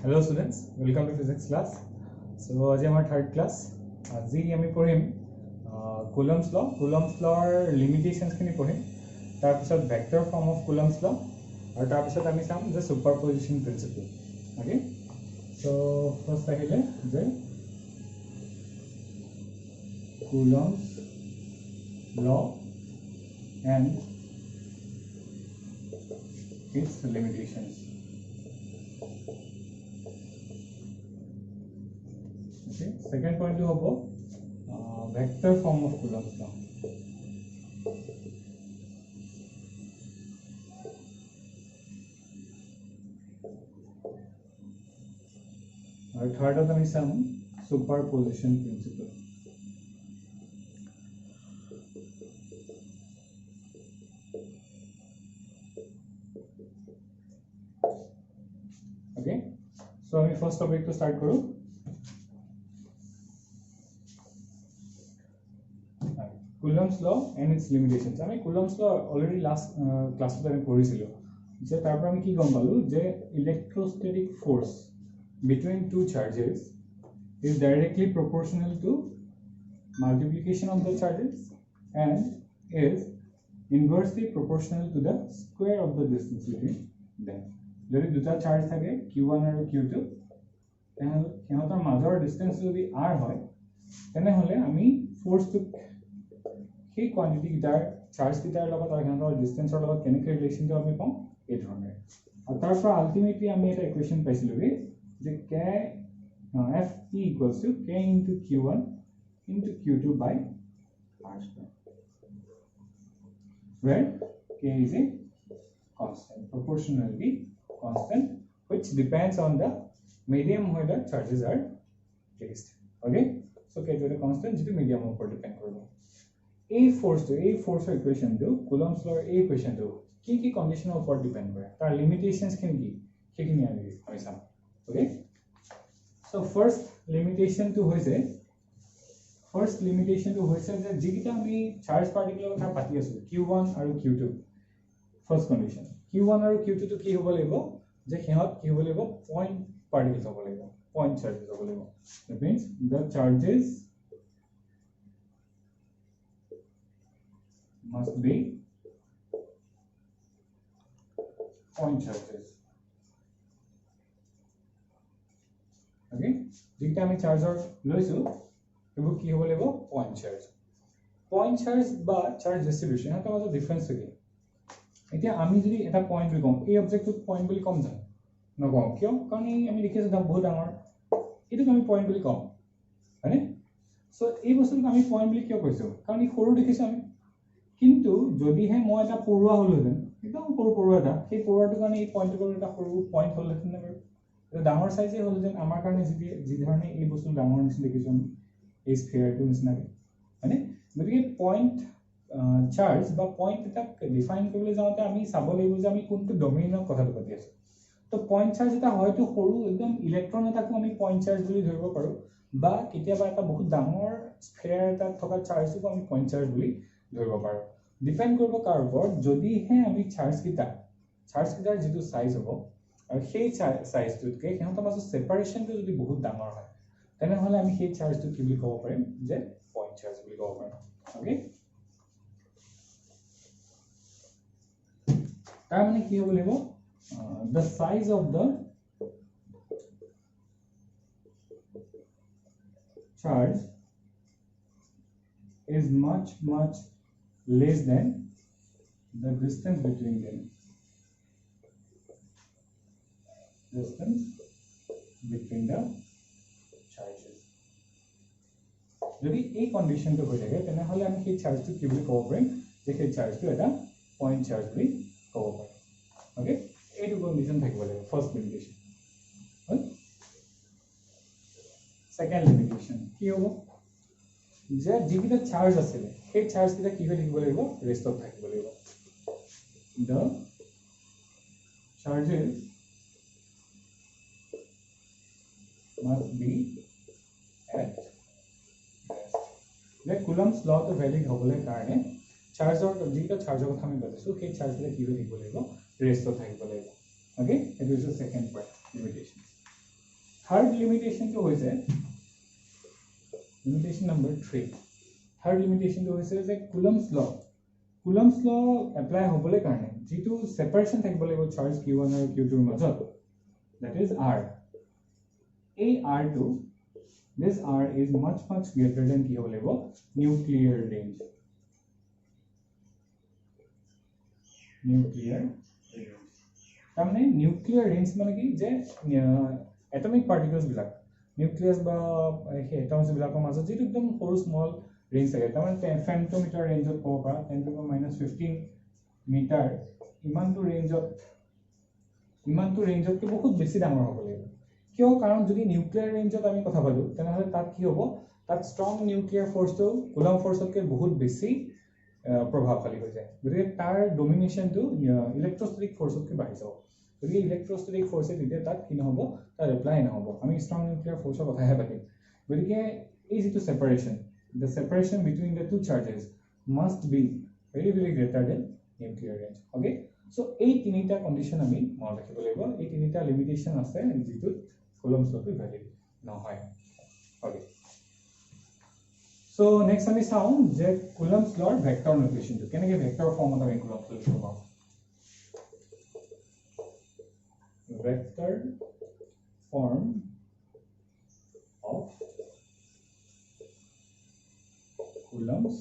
Hello students, welcome to physics class. So आज हमारा third class आज আমি পঢ়িম Coulomb's law limitations খিনি পঢ়িম তাৰ পিছত vector form of Coulomb's law আৰু তাৰ পিছত আমি চাম যে superposition principle. Okay, so first আহিলে যে Coulomb's law and its limitations. Okay. Second point to hobo vector form of Coulomb's law. Our third of them is some superposition principle. Okay. So our first topic to start karo. Coulomb's law and its limitations. I mean, Coulomb's law already last class में पढ़ी सिलो. जे तापर हम की गम पालू जे electrostatic force between two charges is directly proportional to multiplication of the charges and is inversely proportional to the square of the distance between them. যদি দুটা charge থাকে q1 আৰু q2 তেনে সিহঁতৰ মাজৰ ডিসটেন্স যদি r হয় তেনে হলে আমি ফোৰ্স টু সেই কোয়ান্টিটি গিটাৰ চাৰ্জ গিটাৰ লগত আৰু সিহঁতৰ ডিসটেন্সৰ লগত কেনেকৈ ৰিলেচনটো আমি পাম এই ধৰণে আৰু তাৰ পৰা আলটিমেটলি আমি এটা ইকুৱেশ্যন পাইছিলো যে k f e equals to k into q1 into q2 by r square where k is a constant proportionally constant which depends on the medium where the charges are placed. Okay, so k is a constant which medium upon depend koribo. A force equation to Coulomb's law A equation to ki condition upon depend kore tar limitations kin ki khikini ami sam. Okay, so first limitation to hoise je jigita ami charge particle kotha pati asu q1 aru q2 first condition q1 aru q2 to ki hobo lebo je hehot ki hobo lebo point particles hobo lebo point charges hobo lebo. That means the charges must be point charges. Okay, jikta ami charger loisu ebu ki hobo lebo point charge ba charge distribution eta majo difference thake etia ami jodi eta point boli kom ei object to point boli kom jano no kom kyo karon ei ami likhisu da bahut dangor etu ami point boli kom hane so ei bostu ami point boli kyo koisu karon ei horu dekhisu ami কিন্তু যদি হে মই এটা পড়ুৱা হলহেন একদম পড়ুৱা এটা সেই পড়ুৱাটো কাৰণে এই পইণ্টৰ এটা সৰু পইণ্ট হলহেন না এটা ডাঙৰ সাইজে হলহেন আমাৰ কাৰণে যি ধৰণে এই বস্তু ডাঙৰ নিচিনা দেখিছো আমি এই স্ফিয়াৰটো নিচিনা মানে গতিকে পইণ্ট চাৰ্জ বা পইণ্ট এটা ডিফাইন কৰিবলৈ যাওঁতে আমি চাব লাগিব যে আমি কোনটো ডমেইনৰ কথাটো পাতি আছো তো পইণ্ট চাৰ্জ এটা হয়তো সৰু একদম ইলেক্ট্ৰন এটাকো আমি পইণ্ট চাৰ্জ বুলি ধৰিব পাৰো বা কেতিয়াবা এটা বহুত ডাঙৰ স্ফিয়াৰ এটা থকা চাৰ্জটো আমি পইণ্ট চাৰ্জ বুলি ধৰিব পাৰো ডিপেন্ড কৰিব কাৰ ওপৰত যদি হে আমি চাৰ্জ কিটাৰ যেটো সাইজ হ'ব আৰু সেই সাইজটোতকে কিহতৰ মাজত সেপাৰেশনটো যদি বহুত ডাঙৰ হয় তেনে হলে আমি সেই চাৰ্জটো কি বুলি ক'ব পাৰিম যে পইণ্ট চাৰ্জ বুলি ক'ব পাৰিম. ওকে, তাৰ মানে কি হ'ব লাগিব the size of the charge is much less than the distance between them. Distance between the charges. যদি এই কন্ডিশনটো হৈ থাকে তেনে হলে আমি সেই চাৰ্জটো কি বুলি ক'ব পাৰিম যে সেই চাৰ্জটো এটা পইণ্ট চাৰ্জ বুলি ক'ব পাৰিম. ওকে, এইটো কন্ডিশন থাকিব লাগিব ফাৰ্স্ট লিমিটেশন. সেকেন্ড লিমিটেশন কি হ'ব যে যিকিটা চাৰ্জ আছে সেই চাৰ্জ কিটা কি হৈ থাকিব লাগিব ৰেষ্টত থাকিব লাগিব. the charges must be at rest. The Coulomb's law to valid hobole karone charger jeta charger kotha ami batasu সেই charge le ki হৈ থাকিব লাগিব ৰেষ্টত থাকিব লাগিব. Okay, it is the second part limitation. Third লিমিটেশনটো হৈছে লিমিটেশন নম্বৰ 3 থাৰ্ড লিমিটেশনটো হৈছে যে কুলম্বছ ল এপ্লাই হ'বলৈ কাৰণে যেটো সেপাৰেশন থাকিব লাগিব চাৰ্জ q1 আৰু q2 ৰ মাজত that is r a r2 this r is much greater than কি হ'ব লাগিব nuclear range তাৰমানে নিউক্লিয়াৰ ৰেঞ্জ মানে কি যে এটমিক পাৰ্টিকলছ বিলাক নিউক্লিয়াছ বা সেই এটমছ বিলাকৰ মাজত যেটো একদম সৰু স্মল ৰেঞ্জ থাকে তাৰমানে ফেমটোমিটাৰ ৰেঞ্জত ক'ব পাৰা 10⁻15 মিটাৰ ইমানটো ৰেঞ্জত কি বহুত বেছি ডাঙৰ হ'ব লাগিব কিয় কাৰণ যদি নিউক্লিয়াৰ ৰেঞ্জত আমি কথা পালো তেনেহলে তাত কি হ'ব তাত ষ্ট্ৰং নিউক্লিয়াৰ ফৰ্সটো কুলম্ব ফৰ্সতকৈ বহুত বেছি প্ৰভাৱশালী হৈ যায় গতিকে তাৰ ডমিনেশনটো ইলেক্ট্ৰোষ্টেটিক ফৰ্সতকৈ বাঢ়ি যাব গতিকে ইলেক্ট্ৰোষ্টেটিক ফৰ্সে তেতিয়া তাত কি নহ'ব তাৰ এপ্লাই নহ'ব আমি ষ্ট্ৰং নিউক্লিয়াৰ ফৰ্সৰ কথাহে পাতিম গতিকে এই যেটো সেপাৰেশন the separation between the two charges must be very greater than nuclear range okay so এই তিনিটা কন্ডিশন আমি মনত ৰাখিব লাগিব এই তিনিটা লিমিটেশন আছে যেটো কুলম্বছ লটো ভ্যালিড নহয় okay so next আমি চাও যে কুলম্বছ লৰ ভেক্টৰ নোটেশন তো কেনেকৈ ভেক্টৰ ফৰ্মত আমি কুলম্বছ ল লিখিব পাৰো vector form of Coulomb's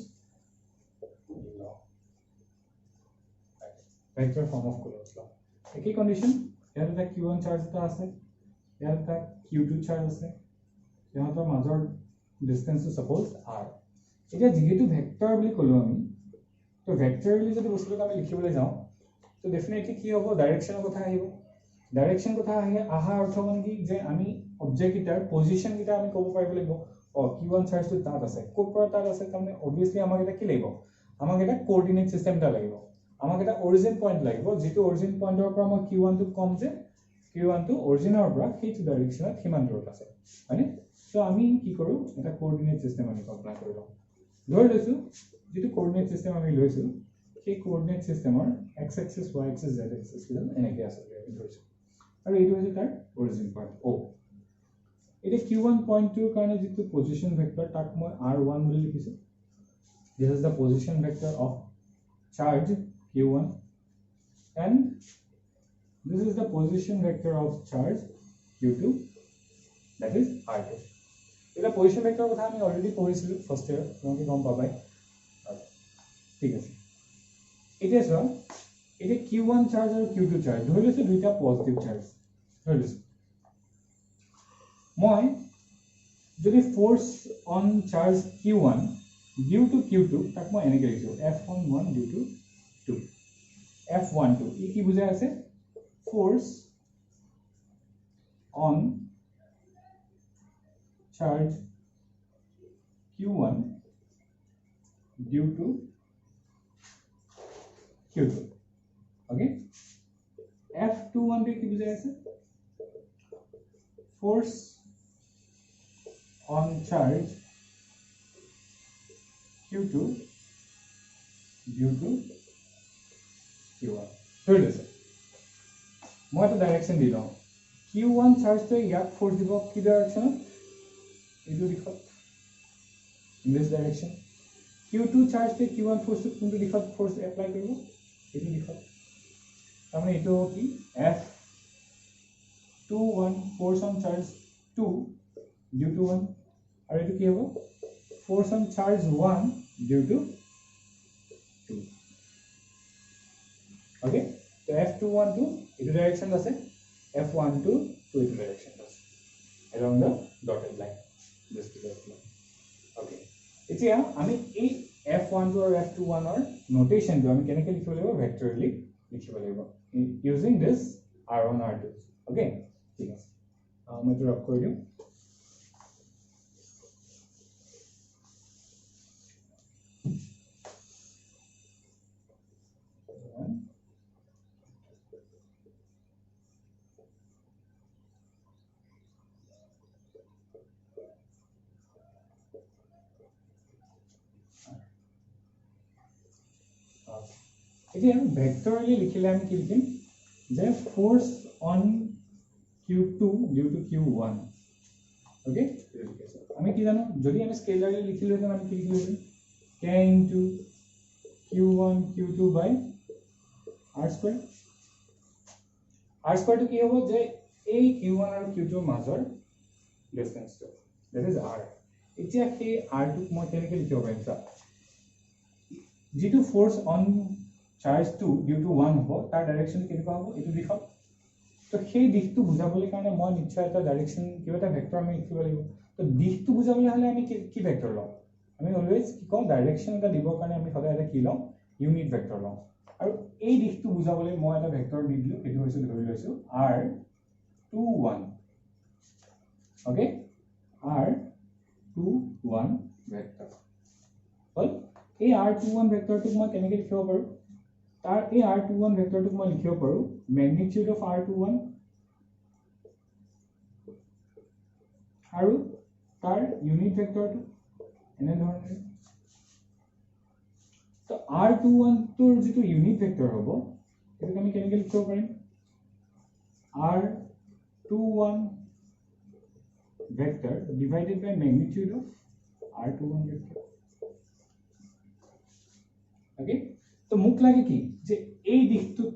law. Vector form of Coulomb's law. एक ही condition यार तक Q1 charge ता आसे यार तक Q2 charge आसे यहाँ तो major distance to suppose r इधर जिहेतु vector बोली कलो आमी तो vector बोली जब उस लोग आमी लिखी बोले जाओ तो definitely की होगा direction को था आहिबो direction को था आहिए आहा अर्थ मान की जे आमी object इटार position इटार आमी कबो पाई बोले गो और Q1 charge तो तार আছে কোৰ পৰা তাৰ আছে তাৰমানে obviously আমাক এটা কি লাগিব আমাক এটা কোঅৰ্ডিনেট সিস্টেমটা লাগিব আমাক এটা অৰিজিন পইণ্ট লাগিব যেটো অৰিজিন পইণ্টৰ পৰা মই Q1 টো কম যে Q1 টো অৰিজিনৰ পৰা সেইটো ডাইৰেকচনত কিমান দূৰত আছে মানে সো আমি কি কৰো এটা কোঅৰ্ডিনেট সিস্টেম আমি কল্পনা কৰি লওঁ ধৰি লৈছো যেটো কোঅৰ্ডিনেট সিস্টেম আমি লৈছো সেই coordinate সিস্টেমৰ x axis y axis z axis কিমান এনেকৈ আছে ধৰিছো আৰু এইটো হৈছে তাৰ অৰিজিন পইণ্ট o এটা q1 point to কাৰণে যেটো position vector তাক মই r1 বুলি লিখিছো this is the position vector of charge q1 and this is the position vector of charge q2 that is r2 এটা position vector কথা আমি অলৰেডি পঢ়িছিলো ফাৰ্স্ট ইয়াৰ তোমাকে গম পাবাই ঠিক আছে এতিয়া চোৱা এটা q1 charge আৰু q2 charge ধৰি লৈছো দুইটা পজিটিভ চাৰ্জ ধৰি লৈছো মই যদি force on charge q1 due to q2 তাক মই এনেকৈ লিখিছো f11 due to 2 f12 ই কি বুজাই আছে force on charge q1 due to q2 okay f21 টো কি বুজাই আছে force on charge q2 due to q1 third is মই এটা ডাইৰেকশন দি লওঁ q1 চাৰ্জ তে ইয়াক ফোৰ্স দিব কি ডাইৰেকশন এইটো দিশত in this direction q2 charge তে q1 ফোৰ্স কোনটো দিশত ফোৰ্স এপ্লাই কৰিব এইটো দিশত তাৰমানে এইটো কি f21 force on charge 2 due to 1 और ये क्या होगा force on charge 1 due to 2 okay तो f21 to इस डायरेक्शन আছে f12 to इस डायरेक्शन আছে along the dotted line this dotted line okay এতিয়া আমি এই f12 और f21 और notation जो আমি কেনেকৈ লিখিব লাগিব ভেক্টৰলি লিখিব লাগিব using this r1 r2 okay ঠিক আছে মই তো ৰখ কৰি দিম এতিয়া ভেক্টৰলি লিখিলে আমি কি লিখিম যে force on q2 due to q1 okay আমি কি জানো যদি আমি স্কেলাৰলি লিখিলো হেতেন আমি কি লিখিলো হেতেন k into q1 q2 by r square to কি হ'ব যে এই q1 আৰু q2 ৰ মাজৰ ডিসটেন্সটো that is r এতিয়া সেই r টোক মই কেনেকৈ লিখিব পাৰিম ছা যেটো force on charge 2 due to 1 হ'ব তাৰ ডাইৰেকশন কেনেকুৱা হ'ব এটো দিশত তো সেই দিশটো বুজাবলৈ কাৰণে মই নিশ্চয় এটা ডাইৰেকশন কিবা এটা ভেক্টৰ আমি লিখিব লাগিব তো দিশটো বুজাবলৈ হলে আমি কি ভেক্টৰ লওঁ আমি অলৱেজ কি কওঁ ডাইৰেকশন এটা দিবৰ কাৰণে আমি সদায় এটা কি লওঁ ইউনিট ভেক্টৰ লওঁ আৰু এই দিশটো বুজাবলৈ মই এটা ভেক্টৰ দি দিলো এটো হৈছে ধৰি লৈছো r21 ওকে r21 ভেক্টৰ হল এই r21 ভেক্টৰটোক মই কেনেকৈ লিখিব পাৰো তাৰ এই r21 ভেক্টৰটোক মই লিখিব পাৰো magnitude of r21 আৰু তাৰ ইউনিট ভেক্টৰটো এনে ধৰণে তো r21 তোৰ যেটো ইউনিট ভেক্টৰ হ'ব এটো আমি কেনেকৈ লিখিব পাৰিম r21 vector divided by magnitude of r21 vector okay তো মুক লাগে কি যে এই দিশটোত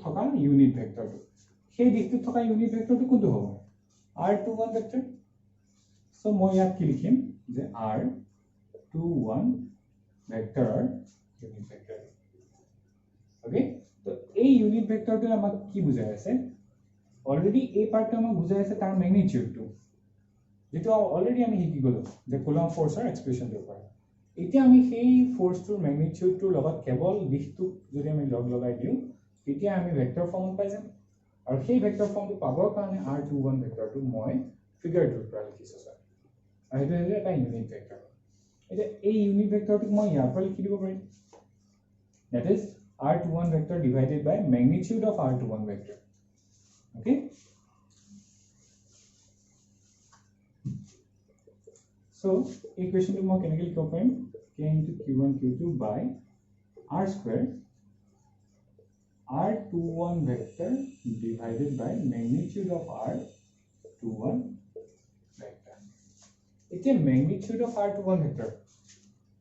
থকা ইউনিট ভেক্টৰটো সেই দিশটোত থকা ইউনিট ভেক্টৰটো কোনটো হ'ব r21 ভেক্টৰ সো মই ইয়াত কি লিখিম যে r21 ভেক্টৰৰ ইউনিট ভেক্টৰ okay তো এই ইউনিট ভেক্টৰটো আমাক কি বুজাই আছে অলৰেডি এই পাৰ্টটো আমাক বুজাই আছে তাৰ ম্যাগনিটিউডটো যেটো অলৰেডি আমি শিকি গলো যে কুলম্ব ফোৰ্সৰ এক্সপ্ৰেছন দিব পাৰো এতিয়া আমি সেই ফোৰ্সটোৰ ম্যাগনিটিউডটোৰ লগত কেৱল দিশটো যদি আমি লগাই দিও তেতিয়া আমি ভেক্টৰ ফৰ্মত পাই যাম আৰু সেই ভেক্টৰ ফৰ্মটো পাবৰ কাৰণে r21 ভেক্টৰটো মই ফিগাৰটোৰ পৰা লিখিছো স্যাৰ আৰু এটা হৈছে এটা ইউনিট ভেক্টৰ এটা এই ইউনিট ভেক্টৰটোক মই ইয়াৰ পৰা লিখি দিব পাৰিম that is r21 vector divided by magnitude of r21 vector okay so equation to more chemical coupling k into q1 q2 by r square r21 vector divided by magnitude of r21 vector it's a magnitude of r21 vector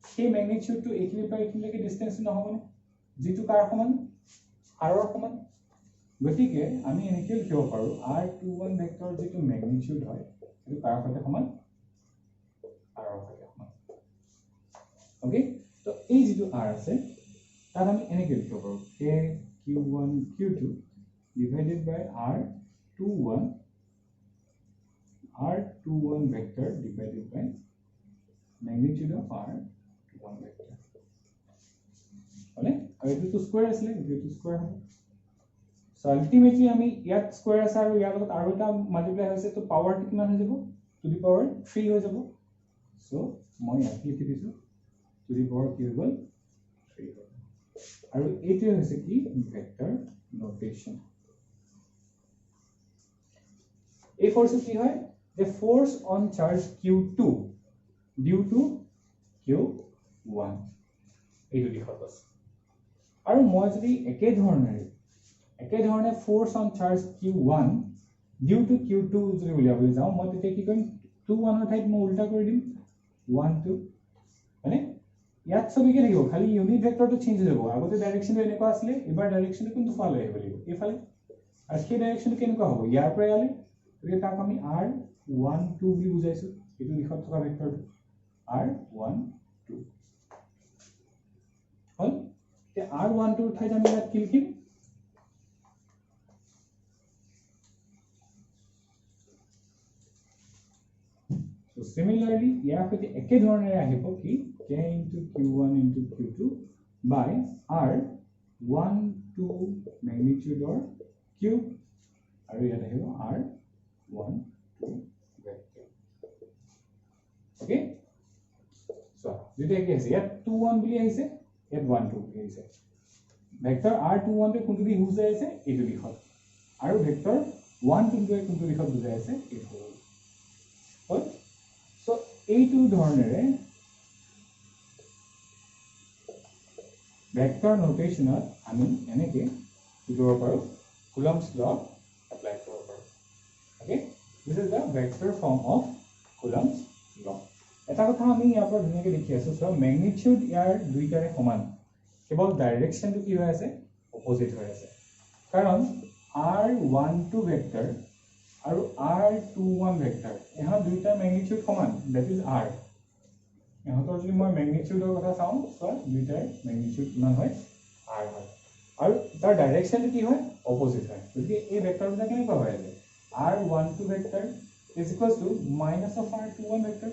সেই magnitude to এখিনি পৰা এখিনিলৈকে distance নহবনে যেটো কাৰ সমান r ৰ সমান গতিকে আমি এনেকৈ লিখিব পাৰো r21 ভেক্টৰ যেটো ম্যাগনিটিউড হয় এটো কাৰ সৈতে সমান r ৰ সৈতে সমান ওকে তো এই যেটো r আছে তাক আমি এনেকৈ লিখিব পাৰো k q1 q2 divided by r21 vector divided by magnitude of r21 vector মানে আৰু এটো স্কয়াৰ আছে এটো স্কয়াৰ হ'ব সো আলটিমেটলি আমি ইয়াত স্কয়াৰ আছে আৰু ইয়াৰ লগত আৰু এটা মাল্টিপ্লাই হৈছে তো পাৱাৰটো কিমান হৈ যাব টু দি পাৱাৰ 3 হৈ যাব সো মই ইয়াত লিখি দিছো টু দি পাৱাৰ কি হৈ গল 3 হ'ল আৰু এইটো হৈছে কি ভেক্টৰ নোটেশন এই ফোর্স কি হয় the force on charge q2 due to q1 এইটো দিশত আছে আৰু মই যদি একে ধৰণে force on charge q1 due to q2 যদি উলিয়াবলৈ যাওঁ মই তেতিয়া কি কৰিম 2 1 ৰ ঠাইত মই উল্টা কৰি দিম 1 2 মানে ইয়াত সবিকে থাকিব খালি ইউনিট ভেক্টৰটো চেঞ্জ হৈ যাব আগতে ডাইৰেকশনটো এনেকুৱা আছিল এবাৰ ডাইৰেকশনটো কোনটো ফালে আহিব লাগিব এইফালে আৰু সেই ডাইৰেকশনটো কেনেকুৱা হ'ব ইয়াৰ পৰা ইয়ালে গতিকে তাক আমি r12 বুলি বুজাইছো এটো দিশত থকা ভেক্টৰটো r12 হল তে r12 ৰ ঠাইত আমি ইয়াত কি লিখিম so similarly ইয়াৰ সৈতে একে ধৰণে আহিব কি k into q1 into q2 by r12 magnitude or cube আৰু ইয়াত আহিব r12 vector okay so যেটা কি আছে ইয়াত 21 বুলি আহিছে ইয়াত 12 বুলি আহিছে ভেক্টৰ r21 তে কোনটো দিশ বুজাই আছে এইটো দিশত আৰু ভেক্টৰ 12 তে কোনটো দিশত বুজাই আছে এইটো হয় সো এইটো ধৰণেৰে ভেক্টৰ নোটেশনত আমি এনেকৈ লিখিব পাৰো Coulomb's law this is the vector form of Coulomb's law এটা কথা আমি ইয়াৰ পৰা ধুনীয়াকৈ দেখি আছো সো ম্যাগনিটিউড ইয়াৰ দুইটাৰে সমান কেৱল ডাইৰেকশনটো কি হৈ আছে অপোজিট হৈ আছে কাৰণ r12 ভেক্টৰ আৰু r21 ভেক্টৰ এহা দুইটা ম্যাগনিটিউড সমান দ্যাট ইজ r এহতৰ যদি মই ম্যাগনিটিউডৰ কথা চাও সো দুইটাৰ ম্যাগনিটিউড কিমান হয় r হয় আৰু তাৰ ডাইৰেকশনটো কি হয় অপোজিট হয় গতিকে এই ভেক্টৰটা কেনেকৈ হৈ আছে r12 vector is equals to minus of r21 vector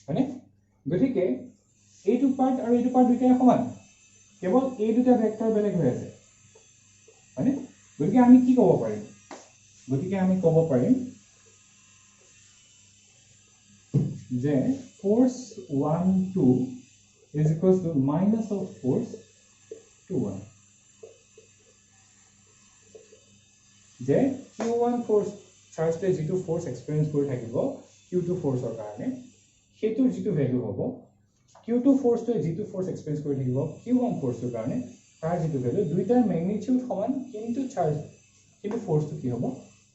মানে গতিকে এইটো পার্ট আৰু এইটো পাৰ্ট দুইটাই সমান কেৱল এই দুটা ভেক্টৰ বেলেগ হৈ আছে মানে গতিকে আমি কি ক'ব পাৰিম গতিকে আমি ক'ব পাৰিম যে force 1 2 is equals to minus of force 2 1 যে q1 force চাৰ্জতে যেটো ফোৰ্স এক্সপেৰিয়েন্স কৰি থাকিব q2 ফোৰ্সৰ কাৰণে হেতু যেটো ভ্যালু হ'ব q2 ফোৰ্সটো যেটো ফোৰ্স এক্সপেৰিয়েন্স কৰি থাকিব q1 ফোৰ্সৰ কাৰণে তাৰ যেটো ভ্যালু দুইটাৰ ম্যাগনিটিউড সমান কিন্তু চাৰ্জ কিন্তু ফোৰ্সটো কি হ'ব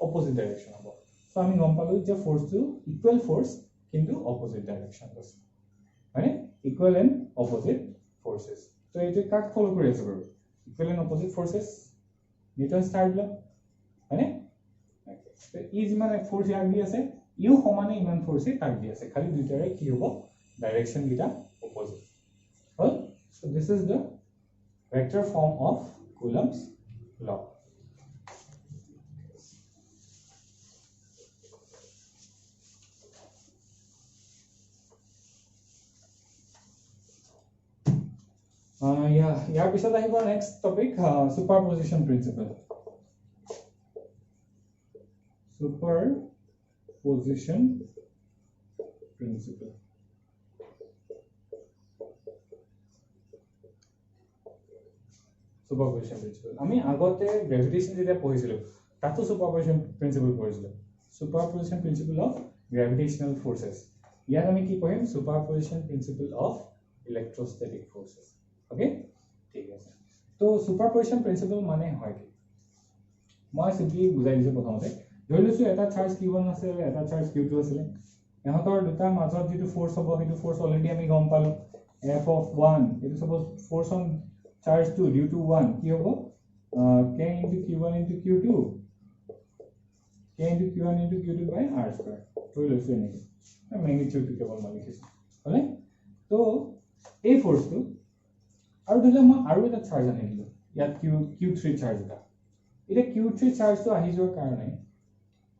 অপোজিট ডাইৰেকশন হ'ব সো আমি গম পালো যে ফোৰ্সটো ইকুৱেল ফোৰ্স কিন্তু অপোজিট ডাইৰেকশন আছে মানে ইকুৱেল এন্ড অপোজিট ফোৰ্সেস তো এইটো কাক ফলো কৰি আছে বাৰু equal and opposite forces Newton star law মানে তো ই যিমান ফোর্স ইয়াক দি আছে ইউ সমানে ইমান ফোর্সে তাক দি আছে খালি দুইটাৰে কি হ'ব ডাইৰেকশন গিটা অপোজিট হল so this is the vector form of Coulomb's law ইয়াৰ পিছত আহিব next topic superposition principle superposition principle আমি আগতে গ্ৰেভিটেশন যেটা পঢ়িছিলো তাতো সুপাৰপজিশন প্ৰিন্সিপল পঢ়িছিলো সুপাৰপজিশন প্ৰিন্সিপল অফ গ্ৰেভিটেশনাল ফোৰ্সেস ইয়াত আমি কি পঢ়িম সুপাৰপজিশন প্ৰিন্সিপল অফ ইলেক্ট্ৰোস্ট্যাটিক ফোৰ্সেস ওকে ঠিক আছে তো সুপাৰপজিশন প্ৰিন্সিপল মানে হয় কি মই সিম্পলি বুজাই দিছো প্ৰথমতে ধৰি লৈছো এটা চাৰ্জ q1 আছে এটা চাৰ্জ q2 আছে এহতৰ দুটা মাজত যেটো ফোৰ্স হ'ব হেতু ফোৰ্স অলৰেডি আমি গম পালো f of 1 এটো suppose force on charge 2 due to 1 কি হবো k into q1 into q2 k into q1 into q2 by r square তো লৈছো নেকি ম্যাগনিটিউড কেৱল মই লিখিছো হলে তো এই ফোৰ্সটো আৰু দিলে মই আৰু এটা চাৰ্জ আনিলো ইয়াত q3 চাৰ্জ এটা q3 চাৰ্জটো আহি যোৱাৰ কাৰণে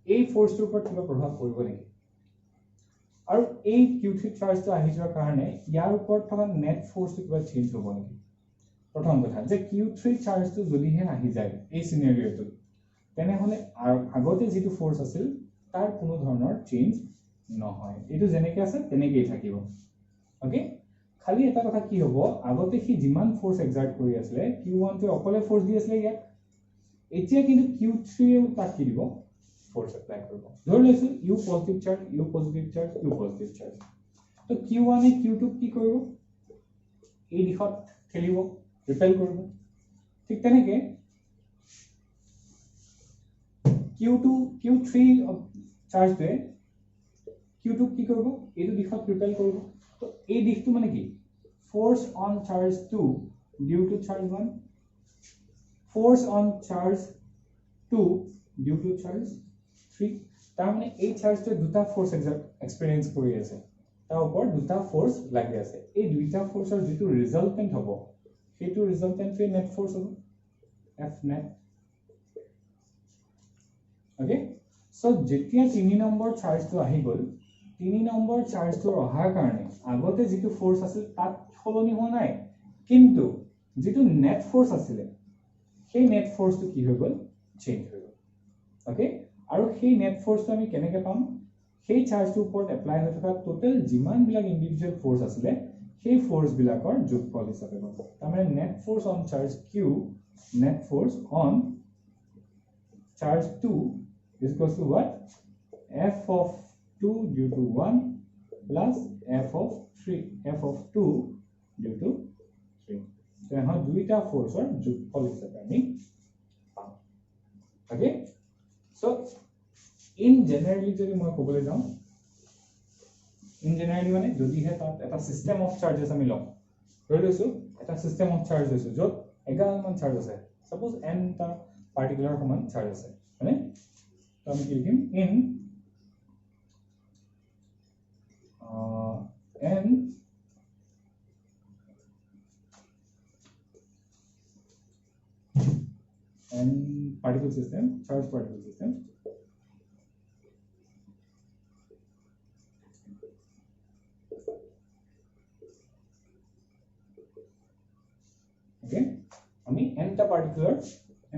এই ফোৰ্সটোৰ ওপৰত কিবা প্ৰভাৱ পৰিব নেকি আৰু এই q3 চাৰ্জটো আহি যোৱাৰ কাৰণে ইয়াৰ ওপৰত থকা নেট ফোৰ্সটো কিবা চেঞ্জ হ'ব নেকি প্ৰথম কথা যে q3 চাৰ্জটো যদিহে আহি যায় এই সিনাৰিওটো তেনে হলে আগতে যেটো ফোৰ্স আছিল তাৰ কোনো ধৰণৰ চেঞ্জ নহয় এটো যেনেকৈ আছে তেনেকৈ থাকিব ওকে খালি এটা কথা কি হ'ব আগতে কি যিমান ফোর্স এক্সাৰ্ট কৰি আছিল q1 টো অকলে ফোর্স দি আছিল ইয়াত এতিয়া কিন্তু q3 এও তাক কি দিব ফোর্স এপ্লাই কৰিব ধৰি লৈছো u positive charge u positive charge u positive charge তো q1 এ q2 কি কৰিব এই দিশত খেলিব ৰিপেল কৰিব ঠিক তেনেকৈ q3 চাৰ্জে q2 কি কৰিব এইটো দিশত ৰিপেল কৰিব তো এই দিশটো মানে কি force on charge 2 due to charge 1 force on charge 2 due to charge 3 তাৰ মানে এই চাৰ্জটো দুটা ফোৰ্স এক্সপেৰিয়েন্স কৰি আছে তাৰ ওপৰত দুটা ফোৰ্স লাগি আছে এই দুইটা ফোৰ্সৰ যেটো ৰিজাল্টেন্ট হ'ব সেইটো ৰিজাল্টেন্টে নেট ফোৰ্স হ'ব f net ওকে সো যেতিয়া 3 নম্বৰ চাৰ্জটো আহি গল 3 নম্বৰ চাৰ্জটো অহাৰ কাৰণে আগতে যেটো ফোৰ্স আছিল তাত সলনি হোৱা নাই কিন্তু যেটো নেট ফোৰ্স আছিল সেই নেট ফোৰ্সটো কি হৈ গল চেঞ্জ হৈ গল ওকে আৰু সেই নেট ফোৰ্সটো আমি কেনেকৈ পাম সেই চাৰ্জটোৰ ওপৰত এপ্লাই হৈ থকা টোটাল যিমান বিলাক ইন্ডিভিজুৱেল ফোৰ্স আছিল সেই ফোৰ্স বিলাকৰ যোগফল হিচাপে পাব তাৰমানে net force on charge q net force on charge 2 is equal to what f of 2 due to 1 plus f of 2 due to 3 so यहाँ दुईटा फोर्सर যোগফল হিচাপে আমি পাম ओके सो इन जनरली যদি মই ক'বলৈ যাওঁ इन जनरली মানে যদিহে তাত এটা সিস্টেম অফ চাৰ্জেস আমি লম ধৰি লৈছো এটা সিস্টেম অফ চাৰ্জ লৈছো য'ত 11 মান চাৰ্জ আছে সাপোজ n টা পাৰ্টিকুলাৰ সমান চাৰ্জ আছে মানে তো আমি কি লিখিম in n particle system charge particle system okay আমি n টা particular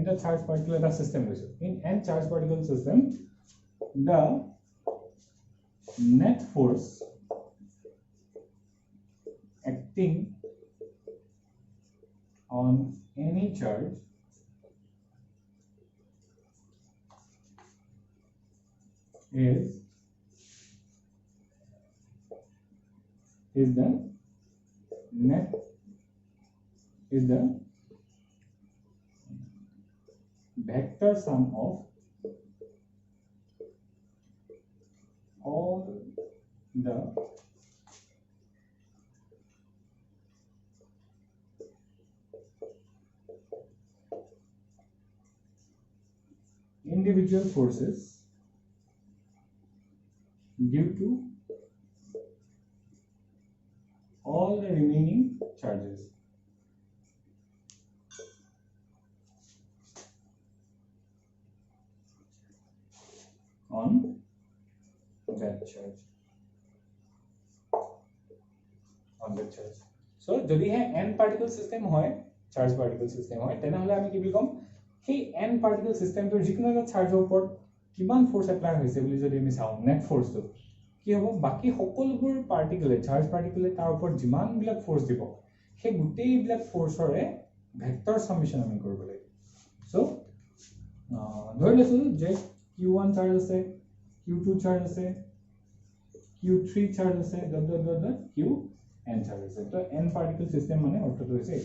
n টা charge particle এটা system লৈছো in n charge particle system the net force acting on any charge is the net is the vector sum of all the individual forces due to all the remaining charges on that charge so যদি হে n particle system হয় charge particle system হয় তেনেহলে আমি কি বুলি কম সেই n particle system তোৰ যিকোনো এটা চাৰ্জৰ ওপৰত কিমান ফোৰ্স এপ্লাই হৈছে বুলি যদি আমি চাওঁ নেট ফোৰ্সটো কি হ'ব বাকি সকলোবোৰ পাৰ্টিকলে চাৰ্জ পাৰ্টিকলে তাৰ ওপৰত যিমান বিলাক ফোৰ্স দিব সেই গোটেই বিলাক ফোৰ্সৰে ভেক্টৰ সামেশন আমি কৰিব লাগিব সো ধৰি লৈছো যে q1 চাৰ্জ আছে q2 চাৰ্জ আছে q3 চাৰ্জ আছে qn চাৰ্জ আছে তো n পাৰ্টিকল সিস্টেম মানে অৰ্থটো হৈছে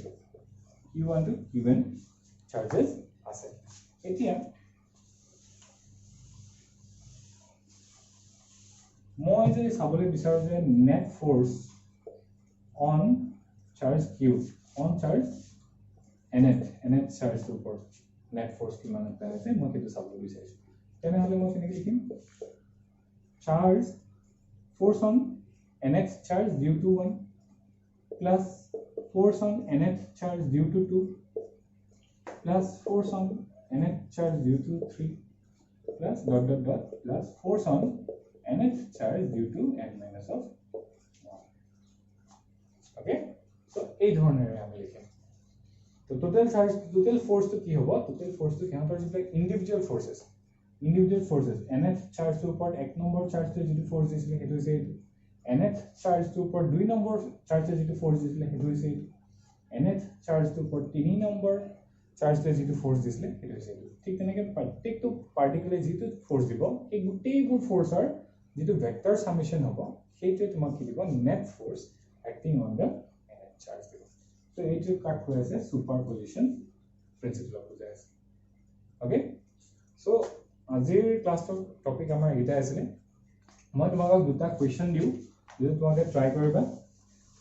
q1 to qn চাৰ্জেস আছে এতিয়া মই যদি চাবলৈ বিচাৰো যে net force on charge q on charge nth charge ওপৰত নেট ফোৰ্স কিমান আছে মই সেইটো চাবলৈ বিচাৰিছো তেনেহলে মই কেনেকৈ লিখিম charge force on nth charge due to 1 plus force on nth charge due to 2 plus force on nth charge due to 3 plus plus force on nth charge due to n minus of 1 okay so এই ধৰণেৰে আমি লিখিম তো total charge total force তো কি হ'ব total force তো কিহতৰ যিটো ইন্ডিভিজুৱেল ফোৰ্সেস nth চাৰ্জ ৰ ওপৰত 1 নম্বৰ চাৰ্জটো যিটো ফোৰ্স দিছিলে হেতু হৈছে nth চাৰ্জ ৰ ওপৰত 2 নম্বৰ চাৰ্জৰ যিটো ফোৰ্স দিছিলে হেতু হৈছে nth চাৰ্জ ৰ ওপৰত 3 নম্বৰ চাৰ্জৰ যিটো ফোৰ্স দিছিলে হেতু হৈছে ঠিক তেনেকৈ প্ৰত্যেকটো পাৰ্টিকলে যিটো ফোৰ্স দিব এই গোটেইবোৰ ফোৰ্সৰ যিটো ভেক্টৰ সামেশন হ'ব সেইটো তোমাক কি দিব net force acting on the nth charge দিব তো এইটো কাট হৈ আছে সুপাৰপজিশন প্ৰিন্সিপল অফ বুজাইছে ওকে সো আজিৰ ক্লাছৰ টপিক আমাৰ এটা আছিল মই তোমাক দুটা কোৱেশ্চন দিউ যে তোমাকে ট্ৰাই কৰিবা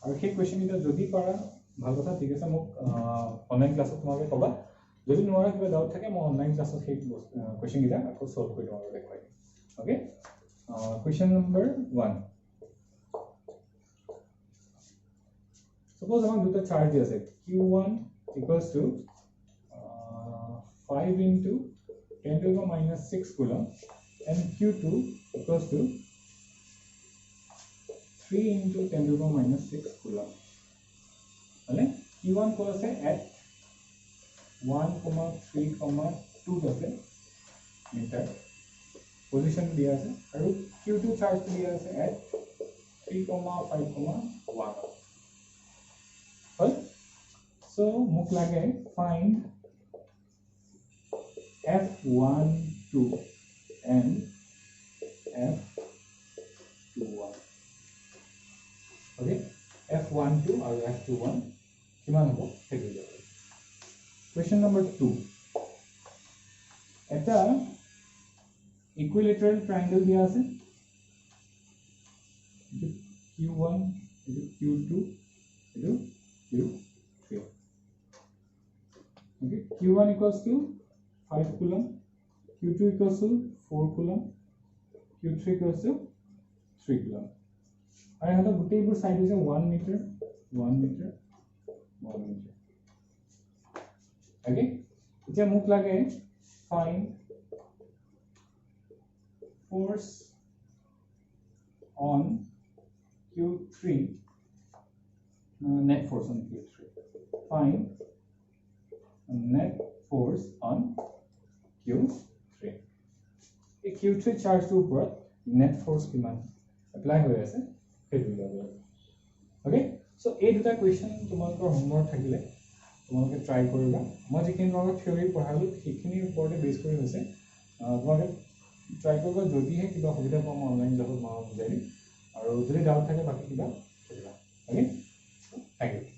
আৰু সেই কোৱেশ্চন এটা যদি পাৰা ভাল কথা ঠিক আছে মোক অনলাইন ক্লাছত তোমাকে কবা যদি নোৱাৰা কিবা ডাউট থাকে মই অনলাইন ক্লাছত সেই কোৱেশ্চন এটা আকৌ সলভ কৰি তোমাক দেখাই দিম ওকে কোৱেশ্চন নম্বৰ 1 suppose আমাক দুটা চাৰ্জ দি আছে q1 equals to 5 into 10 to the minus 6 coulomb and q2 equals to 3 into 10 to the minus 6 coulomb মানে q1 কোন আছে at 1,3,2 আছে মিটাৰ পজিশন দিয়া আছে আৰু q2 চাৰ্জ দিয়া আছে at 3,5,1 হল so মোক লাগে find F12 and F21 okay F12 আৰু F21 কিমান হ'ব সেইটো question number 2 এটা ইকুইলেটাৰেল ট্ৰায়াঙ্গল দিয়া আছে Q1 Q2 Q3 okay Q1 equals to 5 coulomb Q2 equals to 4 coulomb Q3 equals to 3 coulomb আৰু এটা গোটেইবোৰ সাইড হৈছে 1 মিটাৰ 1 মিটাৰ 1 মিটাৰ okay এতিয়া মোক লাগে find force on Q3 net force on Q3 find net force on Q3 এই Q3 charge to উপৰত net force কিমান apply হৈ আছে সেইটো লাগে okay so এই দুটা question তোমালোকৰ homework থাকিলে তোমালোকে ট্ৰাই কৰিবা মই যিখিনি তোমালোক থিওৰি পঢ়ালো সেইখিনিৰ ওপৰতে বেছ কৰি হৈছে তোমালোকে ট্ৰাই কৰিবা যদিহে কিবা সুবিধা পাম অনলাইন ক্লাছত মই বুজাই দিম আৰু যদি ডাউট থাকে বাকি কিবা কৰিবা okay thank you